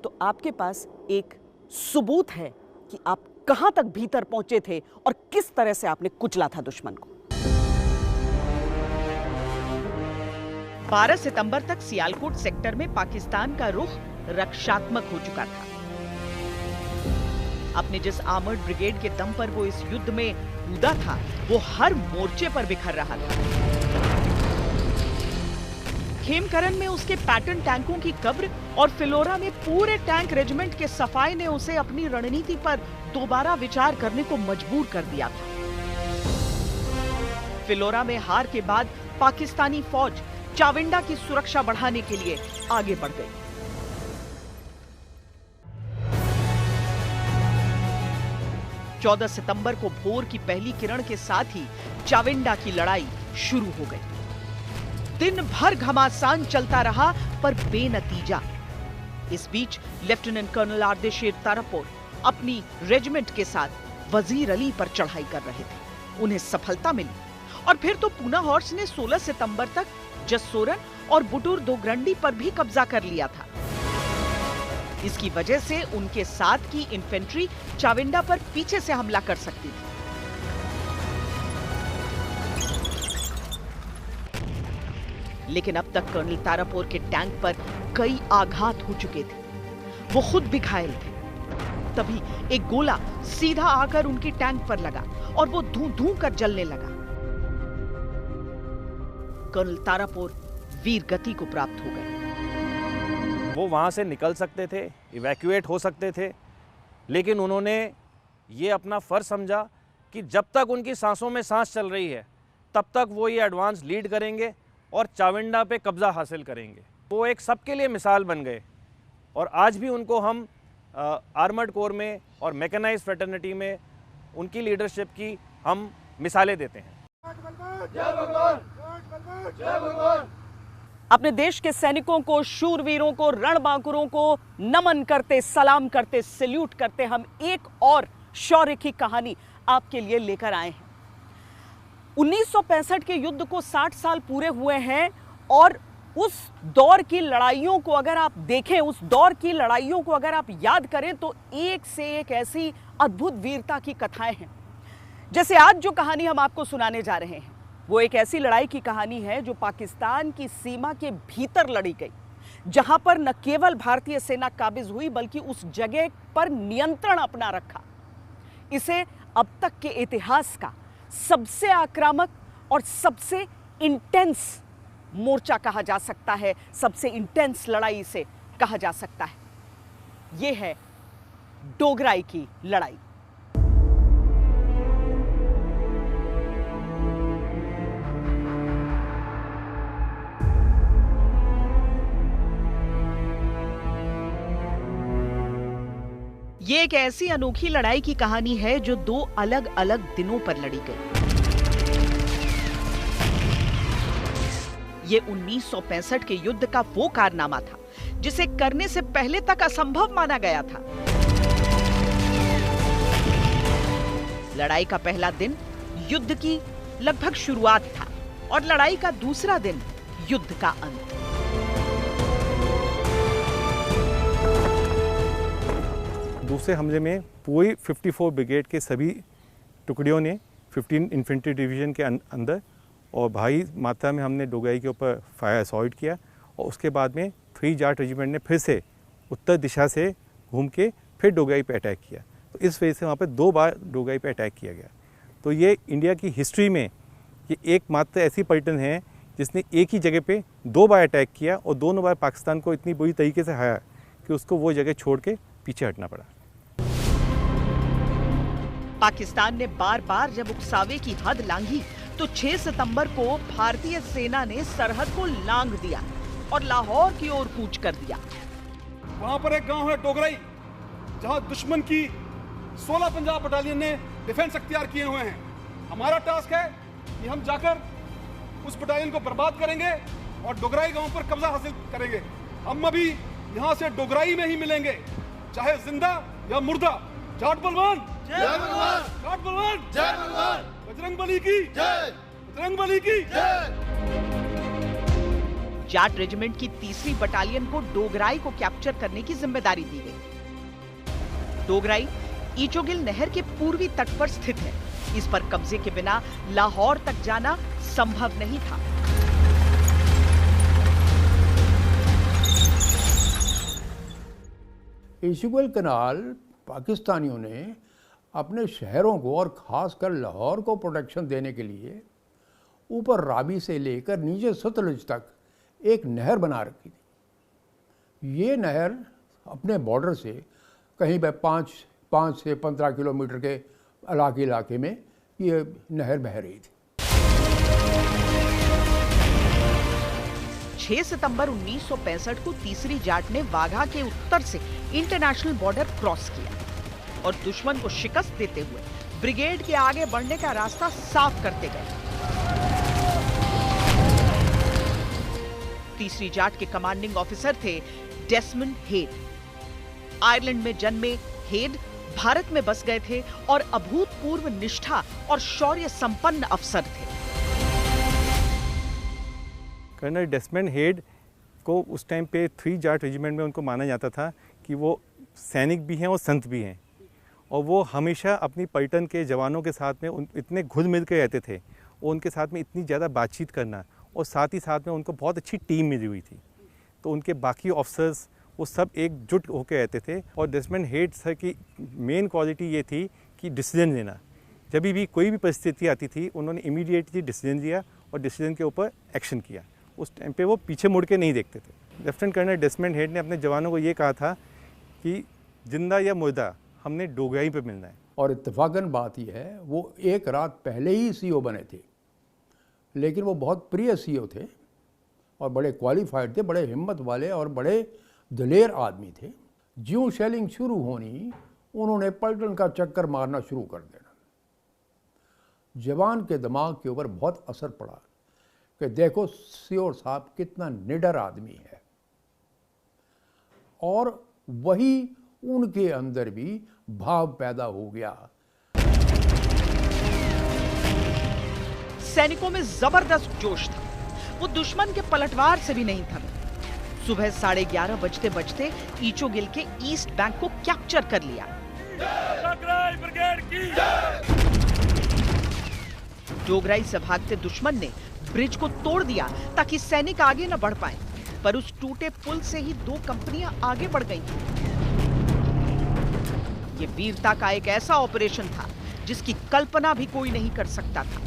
Speaker 3: तो आपके पास एक सबूत है कि आप कहां तक भीतर पहुंचे थे और किस तरह से आपने कुचला था दुश्मन को। 12 सितंबर तक सियालकोट सेक्टर में पाकिस्तान का रुख रक्षात्मक हो चुका था। अपने जिस आर्मर्ड ब्रिगेड के दम पर वो इस युद्ध में कूदा था, वो हर मोर्चे पर बिखर रहा था। खेमकरन में उसके पैटर्न टैंकों की कब्र और फिलोरा में पूरे टैंक रेजिमेंट के सफाई ने उसे अपनी रणनीति पर दोबारा विचार करने को मजबूर कर दिया था। फिलोरा में हार के बाद पाकिस्तानी फौज चाविंडा की सुरक्षा बढ़ाने के लिए आगे बढ़ गई। चौदह सितंबर को भोर की पहली किरण के साथ ही चाविंडा की लड़ाई शुरू हो गई। दिन भर घमासान चलता रहा पर बेनतीजा। इस बीच लेफ्टिनेंट कर्नल आर्देशीर तारापोर अपनी रेजिमेंट के साथ वजीर अली पर चढ़ाई कर रहे थे। उन्हें सफलता मिली और फिर तो पूना हॉर्स ने 16 सितंबर तक जसोरन और बुटूर दोग्रंडी पर भी कब्जा कर लिया था। इसकी वजह से उनके साथ की इन्फेंट्री चाविंडा पर पीछे से हमला कर सकती थी। लेकिन अब तक कर्नल तारापोर के टैंक पर कई आघात हो चुके थे। वो खुद भी घायल थे। तभी एक गोला सीधा आकर उनकी टैंक पर लगा और वो धू धू कर जलने लगा। कर्नल तारापोर वीर गति को प्राप्त हो गए।
Speaker 7: वो वहाँ से निकल सकते थे, इवैक्यूएट हो सकते थे, लेकिन उन्होंने ये अपना फ़र्ज समझा कि जब तक उनकी सांसों में सांस चल रही है तब तक वो ये एडवांस लीड करेंगे और चाविंडा पे कब्ज़ा हासिल करेंगे। वो एक सबके लिए मिसाल बन गए और आज भी उनको हम आर्मर्ड कोर में और मैकेनाइज्ड फ्रेटर्निटी में उनकी लीडरशिप की हम मिसालें देते हैं।
Speaker 3: अपने देश के सैनिकों को, शूरवीरों को, रणबांकुरों को नमन करते, सलाम करते, सैल्यूट करते हम एक और शौर्य की कहानी आपके लिए लेकर आए हैं। 1965 के युद्ध को 60 साल पूरे हुए हैं और उस दौर की लड़ाइयों को अगर आप देखें, उस दौर की लड़ाइयों को अगर आप याद करें तो एक से एक ऐसी अद्भुत वीरता की कथाएं हैं। जैसे आज जो कहानी हम आपको सुनाने जा रहे हैं, वो एक ऐसी लड़ाई की कहानी है जो पाकिस्तान की सीमा के भीतर लड़ी गई, जहां पर न केवल भारतीय सेना काबिज हुई बल्कि उस जगह पर नियंत्रण अपना रखा। इसे अब तक के इतिहास का सबसे आक्रामक और सबसे इंटेंस मोर्चा कहा जा सकता है, सबसे इंटेंस लड़ाई इसे कहा जा सकता है। यह है डोगराई की लड़ाई। ये एक ऐसी अनोखी लड़ाई की कहानी है जो 2 अलग अलग दिनों पर लड़ी गई। ये 1965 के युद्ध का वो कारनामा था जिसे करने से पहले तक असंभव माना गया था। लड़ाई का पहला दिन युद्ध की लगभग शुरुआत था और लड़ाई का दूसरा दिन युद्ध का अंत।
Speaker 1: दूसरे हमले में पूरी 54 ब्रिगेड के सभी टुकड़ियों ने 15 इन्फेंट्री डिवीजन के अंदर और भारी मात्रा में हमने डोगराई के ऊपर फायर असॉल्ट किया और उसके बाद में 3 जाट रेजिमेंट ने फिर से उत्तर दिशा से घूम के फिर डोगराई पे अटैक किया। तो इस वजह से वहाँ पे 2 बार डोगराई पे अटैक किया गया। तो ये इंडिया की हिस्ट्री में ये एकमात्र ऐसी पलटन है जिसने एक ही जगह पे 2 बार अटैक किया और दोनों बार पाकिस्तान को इतनी बुरी तरीके से हारा कि उसको वो जगह छोड़ के पीछे हटना पड़ा।
Speaker 3: पाकिस्तान ने बार बार जब उकसावे की हद लांघी तो 6 सितंबर को भारतीय सेना ने सरहद को लांघ दिया और लाहौर की ओर कूच कर दिया।
Speaker 14: वहां पर एक गांव है डोगराई, जहां दुश्मन की 16 पंजाब बटालियन ने डिफेंस अख्तियार किए हुए हैं। हमारा टास्क है कि हम जाकर उस बटालियन को बर्बाद करेंगे और डोगराई गांव पर कब्जा हासिल करेंगे। हम अभी यहां से डोगराई में ही मिलेंगे, चाहे जिंदा या मुर्दा। जाट बलवान जय भगवान, जाट बलवान जय भगवान, बजरंग बली की जय, बजरंग बली की जय।
Speaker 3: जाट रेजिमेंट की 3री बटालियन को डोगराई को कैप्चर करने की जिम्मेदारी दी गई। डोगराई ईचोगिल नहर के पूर्वी तट पर स्थित है। इस पर कब्जे के बिना लाहौर तक जाना संभव नहीं था।
Speaker 4: ईचोगिल कनाल पाकिस्तानियों ने अपने शहरों को और खासकर लाहौर को प्रोटेक्शन देने के लिए ऊपर रावी से लेकर नीचे सतलुज तक एक नहर बना रखी थी। ये नहर अपने बॉर्डर से कहीं पे 5 से 15 किलोमीटर के इलाके में ये नहर बह रही थी।
Speaker 3: 6 सितंबर 1965 को 3री जाट ने वाघा के उत्तर से इंटरनेशनल बॉर्डर क्रॉस किया और दुश्मन को शिकस्त देते हुए ब्रिगेड के आगे बढ़ने का रास्ता साफ करते गए। 3री जाट के कमांडिंग ऑफिसर थे डेसमंड हेड। आयरलैंड में जन्मे हेड भारत में बस गए थे और अभूतपूर्व निष्ठा और शौर्य संपन्न अफसर थे।
Speaker 1: कर्नल डेसमंड हेड को उस टाइम पे 3 जाट रेजिमेंट में उनको माना जाता था कि वो सैनिक भी हैं और संत भी हैं, और वो हमेशा अपनी पलटन के जवानों के साथ में इतने घुल मिल के रहते थे और उनके साथ में इतनी ज़्यादा बातचीत करना, और साथ ही साथ में उनको बहुत अच्छी टीम मिली हुई थी। तो उनके बाकी ऑफिसर्स वो सब एकजुट होकर रहते थे। और डेसमंड हेड सर की मेन क्वालिटी ये थी कि डिसीजन लेना। जब भी कोई भी परिस्थिति आती थी उन्होंने इमीडिएटली डिसीजन लिया और डिसीजन के ऊपर एक्शन किया। उस टाइम पे वो पीछे मुड़ के नहीं देखते थे। लेफ्टिनेंट कर्नल डेसमंड हेड ने अपने जवानों को ये कहा था कि जिंदा या मुर्दा हमने डोगराई पे मिलना है।
Speaker 4: और इत्तेफाकन बात यह है वो एक रात पहले ही सीओ बने थे, लेकिन वो बहुत प्रिय सीओ थे और बड़े क्वालिफाइड थे, बड़े हिम्मत वाले और बड़े दलेर आदमी थे। ज्यों शेलिंग शुरू होनी उन्होंने पलटन का चक्कर मारना शुरू कर देना। जवान के दिमाग के ऊपर बहुत असर पड़ा कि देखो सीओ साहब कितना निडर आदमी है, और वही उनके अंदर भी भाव पैदा हो गया।
Speaker 3: सैनिकों में जबरदस्त जोश था। वो दुश्मन के पलटवार से भी नहीं थमे। सुबह 11:30 बजते बजते ईचोगिल के ईस्ट बैंक को कैप्चर कर लिया। डोगराई से भागते दुश्मन ने ब्रिज को तोड़ दिया ताकि सैनिक आगे न बढ़ पाए, पर उस टूटे पुल से ही 2 कंपनियां आगे बढ़ गईं। ये वीरता का एक ऐसा ऑपरेशन था जिसकी कल्पना भी कोई नहीं कर सकता था।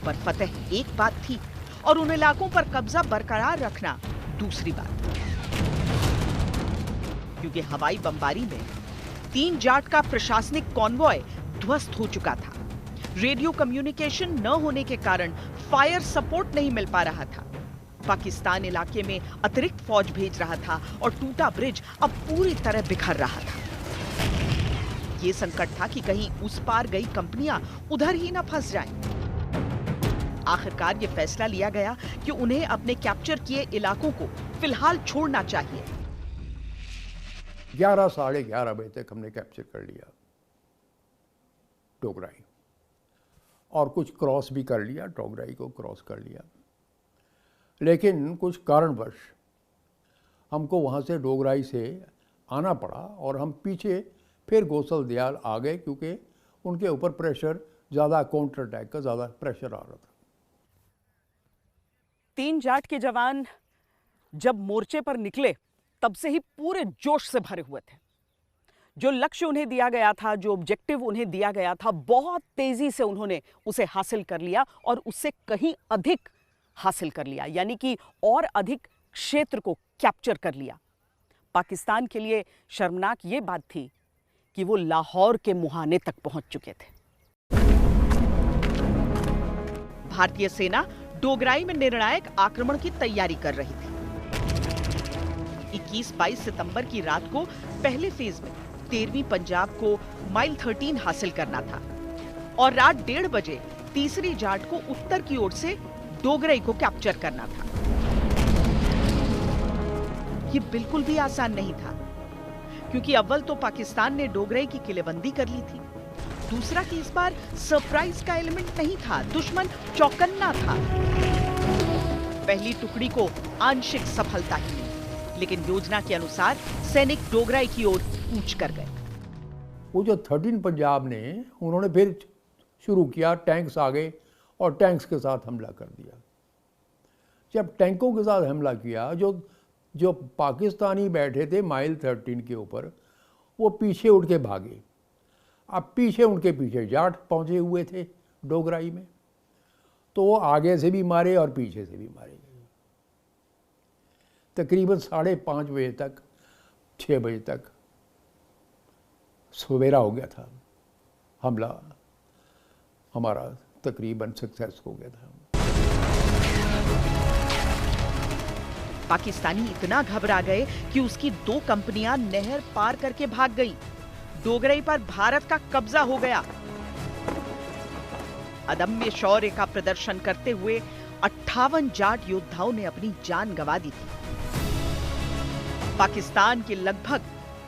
Speaker 3: पर फतेह एक बात थी और उन इलाकों पर कब्जा बरकरार रखना दूसरी बात, क्योंकि हवाई बमबारी में 3 जाट का प्रशासनिक कॉन्वॉय ध्वस्त हो चुका था। रेडियो कम्युनिकेशन न होने के कारण फायर सपोर्ट नहीं मिल पा रहा था। पाकिस्तान इलाके में अतिरिक्त फौज भेज रहा था और टूटा ब्रिज अब पूरी तरह बिखर रहा था। ये संकट था कि कहीं उस पार गई कंपनियां उधर ही न फंस जाएं। आखिरकार ये फैसला लिया गया कि उन्हें अपने कैप्चर किए इलाकों को फिलहाल छोड़ना चाहिए।
Speaker 4: 11 साढ़े 11 बजे तक हमने कैप्चर कर लिया डोगराई, और कुछ क्रॉस भी कर लिया, डोगराई को क्रॉस कर लिया। लेकिन कुछ कारणवश हमको वहाँ से डोगराई से आना पड़ा और हम पीछे फिर गोसल दयाल आ गए, क्योंकि उनके ऊपर प्रेशर ज़्यादा, काउंटर अटैक का ज़्यादा प्रेशर आ रहा था।
Speaker 3: 3 जाट के जवान जब मोर्चे पर निकले तब से ही पूरे जोश से भरे हुए थे। जो लक्ष्य उन्हें दिया गया था, जो ऑब्जेक्टिव उन्हें दिया गया था, बहुत तेजी से उन्होंने उसे हासिल कर लिया और उससे कहीं अधिक हासिल कर लिया, यानी कि और अधिक क्षेत्र को कैप्चर कर लिया। पाकिस्तान के लिए शर्मनाक ये बात थी कि वो लाहौर के मुहाने तक पहुंच चुके थे। भारतीय सेना डोगराई में निर्णायक आक्रमण की तैयारी कर रही थी। 21-22 सितंबर की रात को पहले फेज में 13वीं पंजाब को माइल 13 हासिल करना था और रात 1:30 बजे तीसरी जाट को उत्तर की ओर से डोगराई को कैप्चर करना था। ये बिल्कुल भी आसान नहीं था, क्योंकि अव्वल तो पाकिस्तान ने डोगराई की किलेबंदी कर ली थी, दूसरा कि इस बार सरप्राइज का एलिमेंट नहीं था, दुश्मन चौकन्ना था। पहली टुकड़ी को आंशिक सफलता ही मिली, लेकिन योजना के अनुसार सैनिक डोगराई की ओर कूच कर गए।
Speaker 4: वो जो 13 पंजाब ने, उन्होंने फिर शुरू किया, टैंक्स आ गए और टैंक्स के साथ हमला कर दिया। जब टैंकों के साथ हमला किया, जो पाकिस्तानी बैठे थे माइल 13 के ऊपर, वो पीछे उठ के भागे। अब पीछे उनके पीछे जाट पहुंचे हुए थे डोगराई में, तो वो आगे से भी मारे और पीछे से भी मारे गए। तकरीबन 5:30 बजे तक, 6 बजे तक सवेरा हो गया था। हमला हमारा तकरीबन सक्सेस हो गया था।
Speaker 3: पाकिस्तानी इतना घबरा गए कि उसकी 2 कंपनियां नहर पार करके भाग गईं। डोगराई पर भारत का कब्जा हो गया। अदम्य शौर्य का प्रदर्शन करते हुए 58 जाट योद्धाओं ने अपनी जान गंवा दी थी। पाकिस्तान के लगभग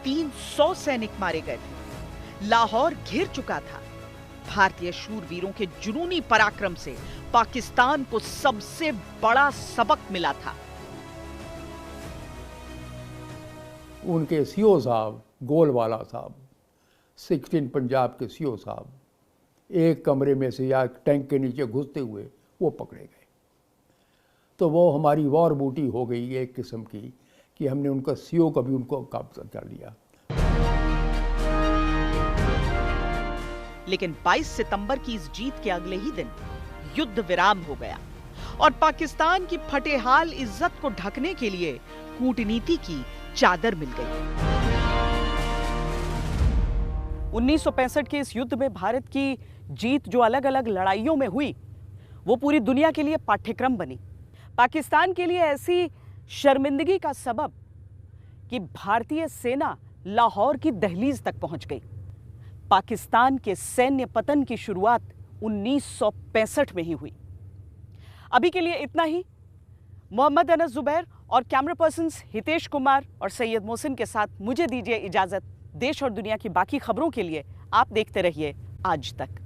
Speaker 3: 300 सैनिक मारे गए थे। लाहौर घिर चुका था। भारतीय शूरवीरों के जुनूनी पराक्रम से पाकिस्तान को सबसे बड़ा सबक मिला था।
Speaker 4: उनके सीओ साहब, गोलवाला साहब, 16 पंजाब के सीओ साहब, एक कमरे में से या टैंक के नीचे घुसते हुए वो पकड़े गए। तो वो हमारी वॉर बूटी हो गई एक किस्म की, कि हमने उनका सीओ का भी उनको कब्जा कर लिया।
Speaker 3: लेकिन 22 सितंबर की इस जीत के अगले ही दिन युद्ध विराम हो गया और पाकिस्तान की फटेहाल इज्जत को ढकने के लिए कूटनीति की चादर मिल गई। 1965 के इस युद्ध में भारत की जीत जो अलग अलग लड़ाइयों में हुई, वो पूरी दुनिया के लिए पाठ्यक्रम बनी। पाकिस्तान के लिए ऐसी शर्मिंदगी का सबब कि भारतीय सेना लाहौर की दहलीज तक पहुंच गई। पाकिस्तान के सैन्य पतन की शुरुआत 1965 में ही हुई। अभी के लिए इतना ही। मोहम्मद अनस जुबैर और कैमरा पर्सन्स हितेश कुमार और सैयद मोहसिन के साथ मुझे दीजिए इजाजत। देश और दुनिया की बाकी खबरों के लिए आप देखते रहिए आज तक।